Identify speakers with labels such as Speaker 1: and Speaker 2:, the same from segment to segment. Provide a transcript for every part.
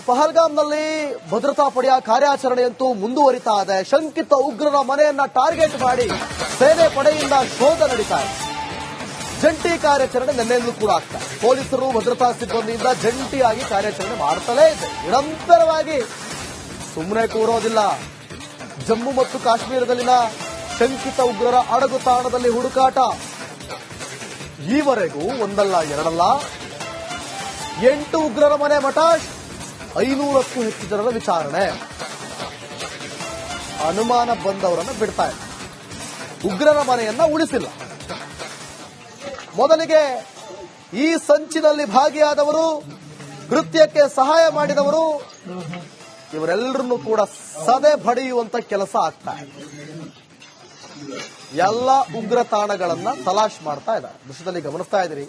Speaker 1: ಪಹಲ್ಗಾಮ್ನಲ್ಲಿ ಭದ್ರತಾ ಪಡೆಯ ಕಾರ್ಯಾಚರಣೆಯಂತೂ ಮುಂದುವರಿತಾ ಇದೆ. ಶಂಕಿತ ಉಗ್ರರ ಮನೆಯನ್ನ ಟಾರ್ಗೆಟ್ ಮಾಡಿ ಸೇನೆ ಪಡೆಯಿಂದ ಶೋಧ ನಡೀತಾ ಇದೆ. ಜಂಟಿ ಕಾರ್ಯಾಚರಣೆ ನಿನ್ನೆಂದೂ ಕೂಡ ಆಗ್ತಾ ಇದೆ. ಪೊಲೀಸರು ಭದ್ರತಾ ಸಿಬ್ಬಂದಿಯಿಂದ ಜಂಟಿಯಾಗಿ ಕಾರ್ಯಾಚರಣೆ ಮಾಡ್ತಲೇ ಇದೆ. ನಿರಂತರವಾಗಿ ಸುಮ್ಮನೆ ಕೂರೋದಿಲ್ಲ. ಜಮ್ಮು ಮತ್ತು ಕಾಶ್ಮೀರದಲ್ಲಿನ ಶಂಕಿತ ಉಗ್ರರ ಅಡಗು ತಾಣದಲ್ಲಿ ಹುಡುಕಾಟ. ಈವರೆಗೂ ಒಂದಲ್ಲ ಎರಡಲ್ಲ 8 ಉಗ್ರರ ಮನೆ ಮಟಾಶ್, 500ಕ್ಕೂ ಹೆಚ್ಚು ಜನರ ವಿಚಾರಣೆ. ಅನುಮಾನ ಬಂದವರನ್ನು ಬಿಡ್ತಾ ಇದೆ. ಉಗ್ರರ ಮನೆಯನ್ನ ಉಳಿಸಿಲ್ಲ. ಮೊದಲಿಗೆ ಈ ಸಂಚಿನಲ್ಲಿ ಭಾಗಿಯಾದವರು, ಕೃತ್ಯಕ್ಕೆ ಸಹಾಯ ಮಾಡಿದವರು, ಇವರೆಲ್ಲರನ್ನೂ ಕೂಡ ಸದೆ ಬಡಿಯುವಂತ ಕೆಲಸ ಆಗ್ತಾ ಇದೆ. ಎಲ್ಲ ಉಗ್ರ ತಾಣಗಳನ್ನ ತಲಾಶ್ ಮಾಡ್ತಾ ಇದ್ದಾರೆ. ದೃಶ್ಯದಲ್ಲಿ ಗಮನಿಸ್ತಾ ಇದ್ದೀರಿ.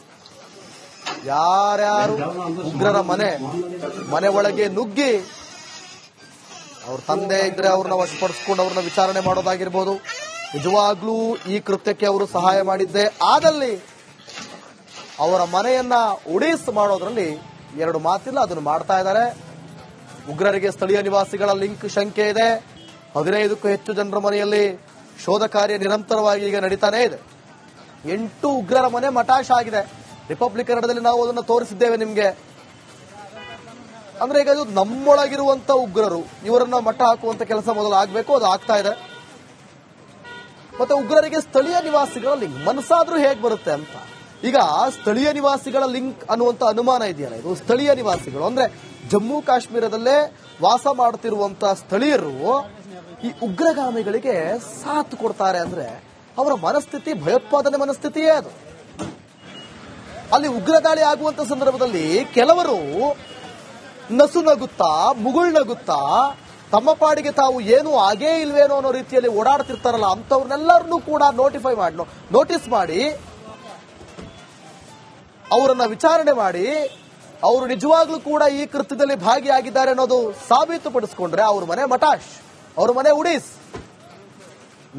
Speaker 1: ಯಾರ್ಯಾರು ಉಗ್ರರ ಮನೆ ಒಳಗೆ ನುಗ್ಗಿ ಅವ್ರ ತಂದೆ ಇದ್ರೆ ಅವ್ರನ್ನ ವಶಪಡಿಸ್ಕೊಂಡು ಅವ್ರನ್ನ ವಿಚಾರಣೆ ಮಾಡೋದಾಗಿರ್ಬೋದು. ನಿಜವಾಗ್ಲೂ ಈ ಕೃತ್ಯಕ್ಕೆ ಅವರು ಸಹಾಯ ಮಾಡಿದ್ದೆ ಆದಲ್ಲಿ ಅವರ ಮನೆಯನ್ನ ಉಡೀಸ್ ಮಾಡೋದ್ರಲ್ಲಿ ಎರಡು ಮಾತಿಲ್ಲ. ಅದನ್ನು ಮಾಡ್ತಾ ಇದ್ದಾರೆ. ಉಗ್ರರಿಗೆ ಸ್ಥಳೀಯ ನಿವಾಸಿಗಳ ಲಿಂಕ್ ಶಂಕೆ ಇದೆ. 15ಕ್ಕೂ ಹೆಚ್ಚು ಜನರ ಮನೆಯಲ್ಲಿ ಶೋಧ ಕಾರ್ಯ ನಿರಂತರವಾಗಿ ಈಗ ನಡೀತಾನೆ ಇದೆ. 8 ಉಗ್ರರ ಮನೆ ಮಟಾಶ್ ಆಗಿದೆ. ರಿಪಬ್ಲಿಕ್ ಕನ್ನಡದಲ್ಲಿ ನಾವು ಅದನ್ನು ತೋರಿಸಿದ್ದೇವೆ ನಿಮ್ಗೆ. ಅಂದ್ರೆ ಈಗ ಇದು ನಮ್ಮೊಳಗಿರುವಂತ ಉಗ್ರರು, ಇವರನ್ನ ಮಟ್ಟ ಹಾಕುವಂತ ಕೆಲಸ ಮೊದಲು ಆಗ್ಬೇಕು. ಅದು ಆಗ್ತಾ ಇದೆ. ಮತ್ತೆ ಉಗ್ರರಿಗೆ ಸ್ಥಳೀಯ ನಿವಾಸಿಗಳ ಲಿಂಕ್ ಮನಸ್ಸಾದ್ರೂ ಹೇಗೆ ಬರುತ್ತೆ ಅಂತ. ಈಗ ಸ್ಥಳೀಯ ನಿವಾಸಿಗಳ ಲಿಂಕ್ ಅನ್ನುವಂತ ಅನುಮಾನ ಇದೆಯಲ್ಲ, ಇದು ಸ್ಥಳೀಯ ನಿವಾಸಿಗಳು ಅಂದ್ರೆ ಜಮ್ಮು ಕಾಶ್ಮೀರದಲ್ಲೇ ವಾಸ ಮಾಡುತ್ತಿರುವಂತಹ ಸ್ಥಳೀಯರು ಈ ಉಗ್ರಗಾಮಿಗಳಿಗೆ ಸಾಥ್ ಕೊಡ್ತಾರೆ ಅಂದ್ರೆ ಅವರ ಮನಸ್ಥಿತಿ ಭಯೋತ್ಪಾದನೆ ಮನಸ್ಥಿತಿಯೇ ಅದು. ಅಲ್ಲಿ ಉಗ್ರ ದಾಳಿ ಆಗುವಂತ ಸಂದರ್ಭದಲ್ಲಿ ಕೆಲವರು ನಸುನಗುತ್ತಾ ಮುಗುಳ್ನಗುತ್ತಾ ತಮ್ಮ ಪಾಡಿಗೆ ತಾವು ಏನು ಆಗೇ ಇಲ್ವೇನೋ ಅನ್ನೋ ರೀತಿಯಲ್ಲಿ ಓಡಾಡ್ತಿರ್ತಾರಲ್ಲ, ಅಂತವ್ರನ್ನೆಲ್ಲರನ್ನೂ ಕೂಡ ನೋಟಿಸ್ ಮಾಡಿ ಅವರನ್ನ ವಿಚಾರಣೆ ಮಾಡಿ ಅವರು ನಿಜವಾಗ್ಲೂ ಕೂಡ ಈ ಕೃತ್ಯದಲ್ಲಿ ಭಾಗಿಯಾಗಿದ್ದಾರೆ ಅನ್ನೋದು ಸಾಬೀತುಪಡಿಸಿಕೊಂಡ್ರೆ ಅವ್ರ ಮನೆ ಮಟಾಶ್, ಅವ್ರ ಮನೆ ಉಡೀಸ್.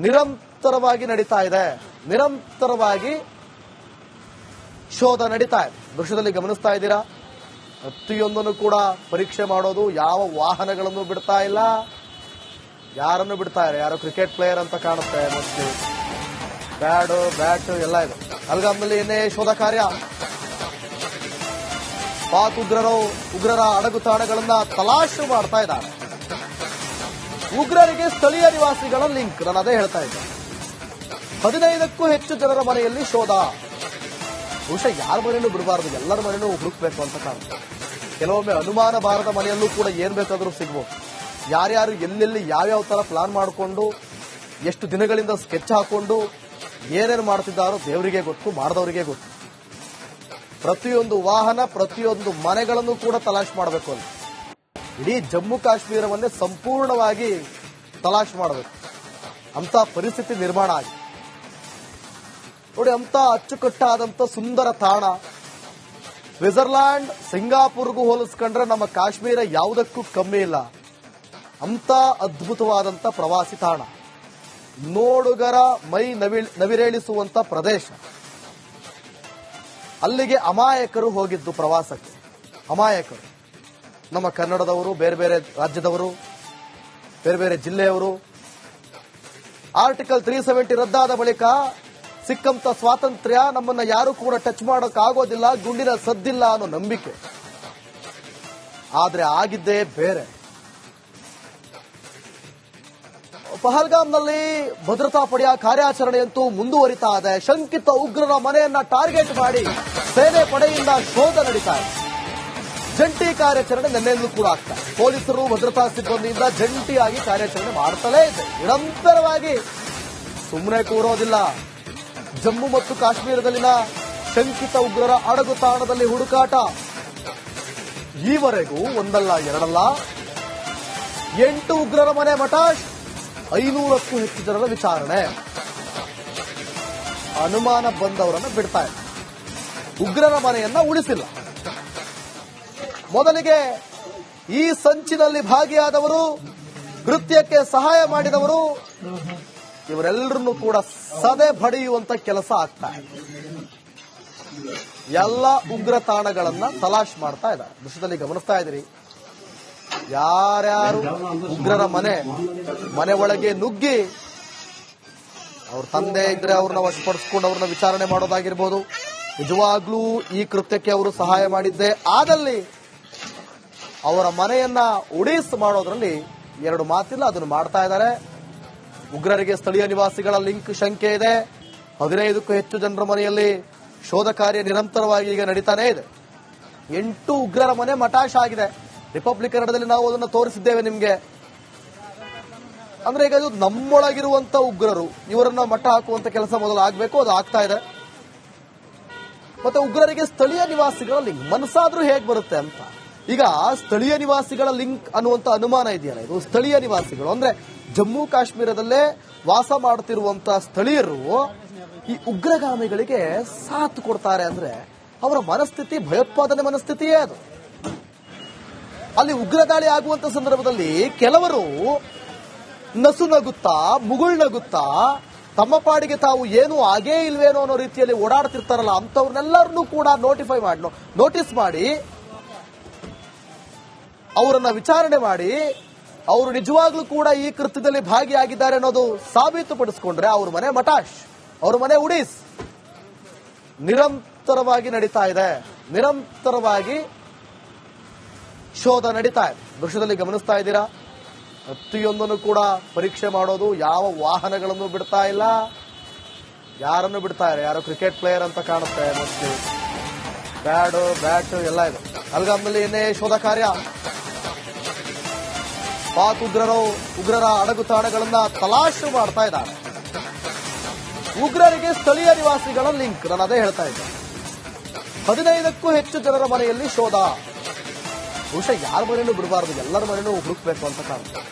Speaker 1: ನಿರಂತರವಾಗಿ ನಡೀತಾ ಇದೆ. ನಿರಂತರವಾಗಿ ಶೋಧ ನಡೀತಾ ಇದೆ. ದೃಶ್ಯದಲ್ಲಿ ಗಮನಿಸ್ತಾ ಇದ್ದೀರಾ. ಪ್ರತಿಯೊಂದನ್ನು ಕೂಡ ಪರೀಕ್ಷೆ ಮಾಡೋದು. ಯಾವ ವಾಹನಗಳನ್ನು ಬಿಡ್ತಾ ಇಲ್ಲ. ಯಾರನ್ನು ಬಿಡ್ತಾ ಇಲ್ಲ. ಯಾರೋ ಕ್ರಿಕೆಟ್ ಪ್ಲೇಯರ್ ಅಂತ ಕಾಣುತ್ತೆ. ಮೋಸ್ಟ್ಲಿ ಬ್ಯಾಟ್ ಎಲ್ಲ ಇದೆ. ಪಹಲ್ಗಾಮ್ನಲ್ಲಿ ಏನೇ ಶೋಧ ಕಾರ್ಯ. ಪಾಕ್ ಉಗ್ರರ ಅಡಗು ತಾಣಗಳನ್ನ ತಲಾಶು ಮಾಡ್ತಾ ಇದ್ದಾರೆ. ಉಗ್ರರಿಗೆ ಸ್ಥಳೀಯ ನಿವಾಸಿಗಳ ಲಿಂಕ್. ನಾನು ಅದೇ ಹೇಳ್ತಾ ಇದ್ದೆ. 15ಕ್ಕೂ ಹೆಚ್ಚು ಜನರ ಮನೆಯಲ್ಲಿ ಶೋಧ. ಬಹುಶಃ ಯಾರ ಮನೆಯೂ ಬಿಡಬಾರದು, ಎಲ್ಲರ ಮನೆಯೂ ಹುಡುಕ್ಬೇಕು ಅಂತ ಕಾಣುತ್ತೆ. ಕೆಲವೊಮ್ಮೆ ಅನುಮಾನ ಬಾರದ ಮನೆಯಲ್ಲೂ ಕೂಡ ಏನ್ ಬೇಕಾದ್ರೂ ಸಿಗ್ಬೋದು. ಯಾರ್ಯಾರು ಎಲ್ಲೆಲ್ಲಿ ಯಾವ್ಯಾವ ತರ ಪ್ಲಾನ್ ಮಾಡಿಕೊಂಡು ಎಷ್ಟು ದಿನಗಳಿಂದ ಸ್ಕೆಚ್ ಹಾಕೊಂಡು ಏನೇನು ಮಾಡ್ತಿದ್ದಾರೋ ದೇವರಿಗೆ ಗೊತ್ತು, ಮಾಡಿದವರಿಗೆ ಗೊತ್ತು. ಪ್ರತಿಯೊಂದು ವಾಹನ, ಪ್ರತಿಯೊಂದು ಮನೆಗಳನ್ನು ಕೂಡ ತಲಾಶ್ ಮಾಡಬೇಕು ಅಂತ. ಇಡೀ ಜಮ್ಮು ಕಾಶ್ಮೀರವನ್ನೇ ಸಂಪೂರ್ಣವಾಗಿ ತಲಾಶ್ ಮಾಡಬೇಕು ಅಂತ ಪರಿಸ್ಥಿತಿ ನಿರ್ಮಾಣ ಆಗಿದೆ. ನೋಡಿ, ಅಂತ ಅಚ್ಚುಕಟ್ಟಾದಂತ ಸುಂದರ ತಾಣ. ಸ್ವಿಟ್ಜರ್ಲ್ಯಾಂಡ್, ಸಿಂಗಾಪುರ್ಗೂ ಹೋಲಿಸ್ಕೊಂಡ್ರೆ ನಮ್ಮ ಕಾಶ್ಮೀರ ಯಾವುದಕ್ಕೂ ಕಮ್ಮಿ ಇಲ್ಲ. ಅಂತ ಅದ್ಭುತವಾದಂತ ಪ್ರವಾಸಿ ತಾಣ. ನೋಡುಗರ ಮೈ ನವಿರೇಳಿಸುವಂತ ಪ್ರದೇಶ. ಅಲ್ಲಿಗೆ ಅಮಾಯಕರು ಹೋಗಿದ್ದು ಪ್ರವಾಸಕ್ಕೆ. ಅಮಾಯಕರು ನಮ್ಮ ಕನ್ನಡದವರು, ಬೇರೆ ಬೇರೆ ರಾಜ್ಯದವರು, ಬೇರೆ ಬೇರೆ ಜಿಲ್ಲೆಯವರು. ಆರ್ಟಿಕಲ್ 370 ರದ್ದಾದ ಬಳಿಕ ಸಿಕ್ಕಂತ ಸ್ವಾತಂತ್ರ್ಯ ನಮ್ಮನ್ನ ಯಾರು ಕೂಡ ಟಚ್ ಮಾಡೋಕ್ಕಾಗೋದಿಲ್ಲ, ಗುಂಡಿನ ಸದ್ದಿಲ್ಲ ಅನ್ನೋ ನಂಬಿಕೆ. ಆದ್ರೆ ಆಗಿದ್ದೇ ಬೇರೆ. ಪಹಲ್ಗಾಮ್ನಲ್ಲಿ ಭದ್ರತಾ ಪಡೆಯ ಕಾರ್ಯಾಚರಣೆಯಂತೂ ಮುಂದುವರಿತಾ ಇದೆ. ಶಂಕಿತ ಉಗ್ರರ ಮನೆಯನ್ನ ಟಾರ್ಗೆಟ್ ಮಾಡಿ ಸೇನೆ ಪಡೆಯಿಂದ ಶೋಧ ನಡೀತಾ ಇದೆ. ಜಂಟಿ ಕಾರ್ಯಾಚರಣೆ ನಿನ್ನೆಂದೂ ಕೂಡ ಆಗ್ತಾ ಇದೆ. ಪೊಲೀಸರು ಭದ್ರತಾ ಸಿಬ್ಬಂದಿಯಿಂದ ಜಂಟಿಯಾಗಿ ಕಾರ್ಯಾಚರಣೆ ಮಾಡ್ತಲೇ ಇದೆ. ನಿರಂತರವಾಗಿ ಸುಮ್ಮನೆ ಕೂರೋದಿಲ್ಲ. ಜಮ್ಮು ಮತ್ತು ಕಾಶ್ಮೀರದಲ್ಲಿನ ಶಂಕಿತ ಉಗ್ರರ ಅಡಗು ತಾಣದಲ್ಲಿ ಹುಡುಕಾಟ. ಈವರೆಗೂ ಒಂದಲ್ಲ ಎರಡಲ್ಲ 8 ಉಗ್ರರ ಮನೆ ಮಟಾಶ್, 500ಕ್ಕೂ ಹೆಚ್ಚು ಜನರ ವಿಚಾರಣೆ. ಅನುಮಾನ ಬಂದವರನ್ನು ಬಿಡ್ತಾ ಇದೆ. ಉಗ್ರರ ಮನೆಯನ್ನ ಉಳಿಸಿಲ್ಲ. ಮೊದಲಿಗೆ ಈ ಸಂಚಿನಲ್ಲಿ ಭಾಗಿಯಾದವರು, ಕೃತ್ಯಕ್ಕೆ ಸಹಾಯ ಮಾಡಿದವರು, ಇವರೆಲ್ಲರನ್ನೂ ಕೂಡ ಸದೆ ಬಡಿಯುವಂತ ಕೆಲಸ ಆಗ್ತಾ ಇದೆ. ಎಲ್ಲ ಉಗ್ರ ತಾಣಗಳನ್ನ ತಲಾಶ್ ಮಾಡ್ತಾ ಇದ್ದಾರೆ. ದೃಶ್ಯದಲ್ಲಿ ಗಮನಿಸ್ತಾ ಇದ್ದೀರಿ. ಯಾರ್ಯಾರು ಉಗ್ರರ ಮನೆ ಒಳಗೆ ನುಗ್ಗಿ ಅವ್ರ ತಂದೆ ಇದ್ರೆ ಅವ್ರನ್ನ ವಶಪಡಿಸ್ಕೊಂಡು ಅವ್ರನ್ನ ವಿಚಾರಣೆ ಮಾಡೋದಾಗಿರ್ಬೋದು. ನಿಜವಾಗ್ಲೂ ಈ ಕೃತ್ಯಕ್ಕೆ ಅವರು ಸಹಾಯ ಮಾಡಿದ್ದೆ ಆದಲ್ಲಿ ಅವರ ಮನೆಯನ್ನ ಉಡೀಸ್ ಮಾಡೋದ್ರಲ್ಲಿ ಎರಡು ಮಾತಿಲ್ಲ, ಅದನ್ನು ಮಾಡ್ತಾ ಇದ್ದಾರೆ. ಉಗ್ರರಿಗೆ ಸ್ಥಳೀಯ ನಿವಾಸಿಗಳ ಲಿಂಕ್ ಶಂಕೆ ಇದೆ. 15ಕ್ಕೂ ಹೆಚ್ಚು ಜನರ ಮನೆಯಲ್ಲಿ ಶೋಧ ಕಾರ್ಯ ನಿರಂತರವಾಗಿ ಈಗ ನಡೀತಾನೆ ಇದೆ. 8 ಉಗ್ರರ ಮನೆ ಮಟಾಶ್ ಆಗಿದೆ. ರಿಪಬ್ಲಿಕ್ ಕನ್ನಡದಲ್ಲಿ ನಾವು ಅದನ್ನು ತೋರಿಸಿದ್ದೇವೆ ನಿಮ್ಗೆ. ಅಂದ್ರೆ ಈಗ ಇದು ನಮ್ಮೊಳಗಿರುವಂತ ಉಗ್ರರು, ಇವರನ್ನ ಮಟ್ಟ ಹಾಕುವಂತ ಕೆಲಸ ಮೊದಲು ಆಗ್ಬೇಕು, ಅದು ಆಗ್ತಾ ಇದೆ. ಮತ್ತೆ ಉಗ್ರರಿಗೆ ಸ್ಥಳೀಯ ನಿವಾಸಿಗಳ ಲಿಂಕ್ ಮನಸ್ಸಾದ್ರೂ ಹೇಗೆ ಬರುತ್ತೆ ಅಂತ. ಈಗ ಸ್ಥಳೀಯ ನಿವಾಸಿಗಳ ಲಿಂಕ್ ಅನ್ನುವಂತ ಅನುಮಾನ ಇದೆಯಲ್ಲ, ಇದು ಸ್ಥಳೀಯ ನಿವಾಸಿಗಳು ಅಂದ್ರೆ ಜಮ್ಮು ಕಾಶ್ಮೀರದಲ್ಲೇ ವಾಸ ಮಾಡುತ್ತಿರುವಂತಹ ಸ್ಥಳೀಯರು ಈ ಉಗ್ರಗಾಮಿಗಳಿಗೆ ಸಾಥ್ ಕೊಡ್ತಾರೆ ಅಂದ್ರೆ ಅವರ ಮನಸ್ಥಿತಿ ಭಯೋತ್ಪಾದನೆ ಮನಸ್ಥಿತಿಯೇ ಅದು. ಅಲ್ಲಿ ಉಗ್ರ ದಾಳಿ ಆಗುವಂತ ಸಂದರ್ಭದಲ್ಲಿ ಕೆಲವರು ನಸುನಗುತ್ತಾ ಮುಗುಳ್ನಗುತ್ತಾ ತಮ್ಮ ಪಾಡಿಗೆ ತಾವು ಏನು ಆಗೇ ಇಲ್ವೇನೋ ಅನ್ನೋ ರೀತಿಯಲ್ಲಿ ಓಡಾಡ್ತಿರ್ತಾರಲ್ಲ, ಅಂತವ್ರನ್ನೆಲ್ಲರನ್ನೂ ಕೂಡ ನೋಟಿಸ್ ಮಾಡಿ ಅವರನ್ನ ವಿಚಾರಣೆ ಮಾಡಿ ಅವರು ನಿಜವಾಗ್ಲೂ ಕೂಡ ಈ ಕೃತ್ಯದಲ್ಲಿ ಭಾಗಿಯಾಗಿದ್ದಾರೆ ಅನ್ನೋದು ಸಾಬೀತುಪಡಿಸಿಕೊಂಡ್ರೆ ಅವ್ರ ಮನೆ ಮಟಾಶ್, ಅವ್ರ ಮನೆ ಉಡೀಸ್. ನಿರಂತರವಾಗಿ ನಡೀತಾ ಇದೆ, ನಿರಂತರವಾಗಿ ಶೋಧ ನಡೀತಾ ಇದೆ. ದೃಶ್ಯದಲ್ಲಿ ಗಮನಿಸ್ತಾ ಇದ್ದೀರಾ, ಪ್ರತಿಯೊಂದನ್ನು ಕೂಡ ಪರೀಕ್ಷೆ ಮಾಡೋದು. ಯಾವ ವಾಹನಗಳನ್ನು ಬಿಡ್ತಾ ಇಲ್ಲ, ಯಾರನ್ನು ಬಿಡ್ತಾ ಇಲ್ಲ. ಯಾರೋ ಕ್ರಿಕೆಟ್ ಪ್ಲೇಯರ್ ಅಂತ ಕಾಣುತ್ತೆ, ಮೋಸ್ಟ್ಲಿ ಬ್ಯಾಟ್ ಎಲ್ಲ ಇದೆ. ಅಲ್ಗಾಮ್ನಲ್ಲಿ ಏನೇ ಶೋಧ ಕಾರ್ಯ. ಪಾಕ್ ಉಗ್ರರ ಅಡಗುತಾಣಗಳನ್ನ ತಲಾಶು ಮಾಡ್ತಾ ಇದ್ದಾರೆ. ಉಗ್ರರಿಗೆ ಸ್ಥಳೀಯ ನಿವಾಸಿಗಳ ಲಿಂಕ್, ನಾನು ಅದೇ ಹೇಳ್ತಾ ಇದ್ದೆ. 15ಕ್ಕೂ ಹೆಚ್ಚು ಜನರ ಮನೆಯಲ್ಲಿ ಶೋಧ. ಬಹುಶಃ ಯಾರ ಮನೆಯೂ ಬಿಡಬಾರ್ದು, ಎಲ್ಲರ ಮನೆಯೂ ಹುಡುಕ್ಬೇಕು ಅಂತ ಕಾಣುತ್ತೆ.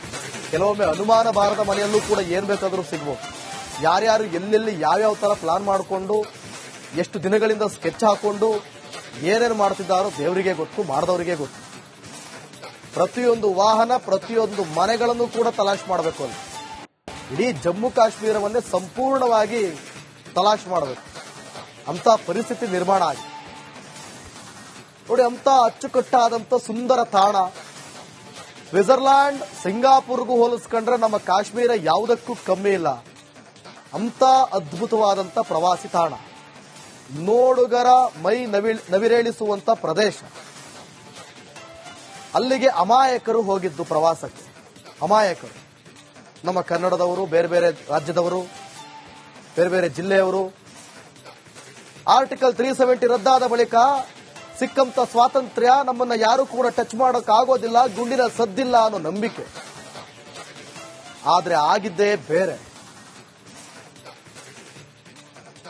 Speaker 1: ಕೆಲವೊಮ್ಮೆ ಅನುಮಾನ ಬಾರದ ಮನೆಯಲ್ಲೂ ಕೂಡ ಏನ್ ಬೇಕಾದರೂ ಸಿಗ್ಬೋದು. ಯಾರ್ಯಾರು ಎಲ್ಲೆಲ್ಲಿ ಯಾವ್ಯಾವ ತರ ಪ್ಲಾನ್ ಮಾಡಿಕೊಂಡು ಎಷ್ಟು ದಿನಗಳಿಂದ ಸ್ಕೆಚ್ ಹಾಕೊಂಡು ಏನೇನು ಮಾಡ್ತಿದ್ದಾರೋ ದೇವರಿಗೆ ಗೊತ್ತು, ಮಾಡಿದವರಿಗೆ ಗೊತ್ತು. ಪ್ರತಿಯೊಂದು ವಾಹನ, ಪ್ರತಿಯೊಂದು ಮನೆಗಳನ್ನು ಕೂಡ ತಲಾಶ್ ಮಾಡಬೇಕು ಅಂತ. ಇಡೀ ಜಮ್ಮು ಕಾಶ್ಮೀರವನ್ನೇ ಸಂಪೂರ್ಣವಾಗಿ ತಲಾಶ್ ಮಾಡಬೇಕು ಅಂತ ಪರಿಸ್ಥಿತಿ ನಿರ್ಮಾಣ ಆಗಿದೆ. ನೋಡಿ, ಅಂತ ಅಚ್ಚುಕಟ್ಟಾದಂತ ಸುಂದರ ತಾಣ. ಸ್ವಿಟ್ಜರ್ಲ್ಯಾಂಡ್, ಸಿಂಗಾಪುರ್ಗೂ ಹೋಲಿಸ್ಕೊಂಡ್ರೆ ನಮ್ಮ ಕಾಶ್ಮೀರ ಯಾವುದಕ್ಕೂ ಕಮ್ಮಿ ಇಲ್ಲ. ಅಂತ ಅದ್ಭುತವಾದಂತ ಪ್ರವಾಸಿ ತಾಣ, ನೋಡುಗರ ಮೈ ನವಿರೇಳಿಸುವಂತ ಪ್ರದೇಶ. ಅಲ್ಲಿಗೆ ಅಮಾಯಕರು ಹೋಗಿದ್ದು ಪ್ರವಾಸಕ್ಕೆ. ಅಮಾಯಕರು ನಮ್ಮ ಕನ್ನಡದವರು, ಬೇರೆ ಬೇರೆ ರಾಜ್ಯದವರು, ಬೇರೆ ಬೇರೆ ಜಿಲ್ಲೆಯವರು. ಆರ್ಟಿಕಲ್ 370 ರದ್ದಾದ ಬಳಿಕ ಸಿಕ್ಕಂತ ಸ್ವಾತಂತ್ರ್ಯ ನಮ್ಮನ್ನ ಯಾರು ಕೂಡ ಟಚ್ ಮಾಡೋಕ್ಕಾಗೋದಿಲ್ಲ, ಗುಂಡಿನ ಸದ್ದಿಲ್ಲ ಅನ್ನೋ ನಂಬಿಕೆ. ಆದ್ರೆ ಆಗಿದ್ದೇ ಬೇರೆ.